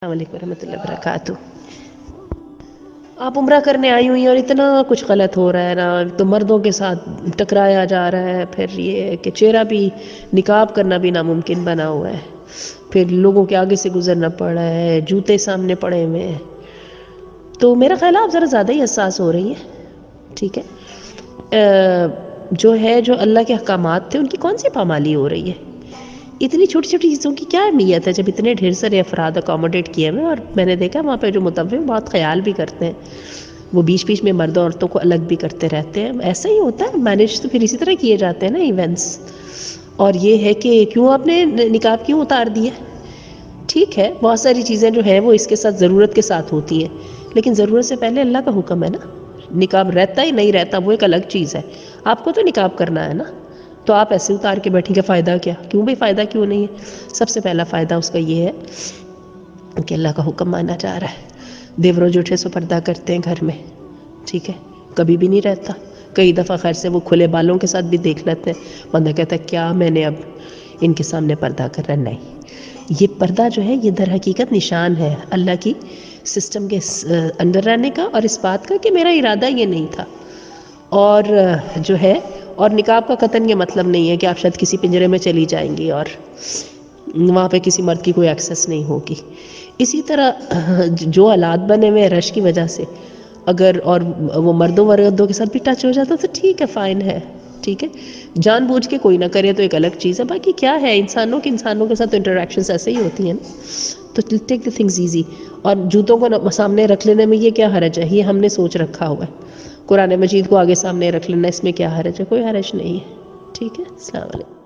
السلام علیکم ورحمۃ اللہ وبرکاتہ. آپ عمرہ کرنے آئی ہوئی ہیں اور اتنا کچھ غلط ہو رہا ہے نا، تو مردوں کے ساتھ ٹکرایا جا رہا ہے، پھر یہ ہے کہ چہرہ بھی نقاب کرنا بھی ناممکن بنا ہوا ہے، پھر لوگوں کے آگے سے گزرنا پڑ رہا ہے، جوتے سامنے پڑے ہوئے ہیں. تو میرا خیال ہے آپ ذرا زیادہ ہی حساس ہو رہی ہیں. ٹھیک ہے، جو اللہ کے احکامات تھے ان کی کون سی پامالی ہو رہی ہے؟ اتنی چھوٹی چھوٹی چیزوں کی کیا اہمیت ہے جب اتنے ڈھیر سارے افراد اکاموڈیٹ کیے ہوئے. اور میں نے دیکھا وہاں پہ جو متوع بہت خیال بھی کرتے ہیں، وہ بیچ بیچ میں مرد عورتوں کو الگ بھی کرتے رہتے ہیں. ایسا ہی ہوتا ہے، مینیج تو پھر اسی طرح کیے جاتے ہیں نا ایونٹس. اور یہ ہے کہ کیوں آپ نے نقاب کیوں اتار دیا؟ ٹھیک ہے، بہت ساری چیزیں جو ہیں وہ اس کے ساتھ ضرورت کے ساتھ ہوتی ہیں، لیکن ضرورت سے پہلے اللہ کا حکم ہے نا. نقاب رہتا ہی نہیں رہتا وہ ایک الگ چیز ہے. آپ کو تو نقاب کرنا ہے نا، تو آپ ایسے اتار کے بیٹھیں گے، فائدہ کیا؟ کیوں بھائی فائدہ کیوں نہیں ہے؟ سب سے پہلا فائدہ اس کا یہ ہے کہ اللہ کا حکم مانا جا رہا ہے. دیوروں جوٹھے سو پردہ کرتے ہیں گھر میں، ٹھیک ہے، کبھی بھی نہیں رہتا. کئی دفعہ خیر سے وہ کھلے بالوں کے ساتھ بھی دیکھ لیتے ہیں، بندہ کہتا ہے کیا میں نے اب ان کے سامنے پردہ کر رہا. نہیں، یہ پردہ جو ہے یہ در حقیقت نشان ہے اللہ کی سسٹم کے اندر رہنے کا، اور اس بات کا کہ میرا ارادہ یہ نہیں تھا. اور جو ہے، اور نقاب کا قطعاً یہ مطلب نہیں ہے کہ آپ شاید کسی پنجرے میں چلی جائیں گی اور وہاں پہ کسی مرد کی کوئی ایکسیس نہیں ہوگی. اسی طرح جو حالات بنے ہوئے رش کی وجہ سے، اگر اور وہ مردوں کے ساتھ بھی ٹچ ہو جاتا تو ٹھیک ہے، فائن ہے. ٹھیک ہے، جان بوجھ کے کوئی نہ کرے تو ایک الگ چیز ہے. باقی کیا ہے، انسانوں کے ساتھ انٹریکشنز ایسے ہی ہوتی ہیں نا، تو ٹیک دی تھنگز ایزی. اور جوتوں کو سامنے رکھ لینے میں یہ کیا حرج ہے؟ یہ ہم نے سوچ رکھا ہوا ہے. قرآن مجید کو آگے سامنے رکھ لینا، اس میں کیا حرج ہے؟ کوئی حرج نہیں ہے. ٹھیک ہے، السلام علیکم.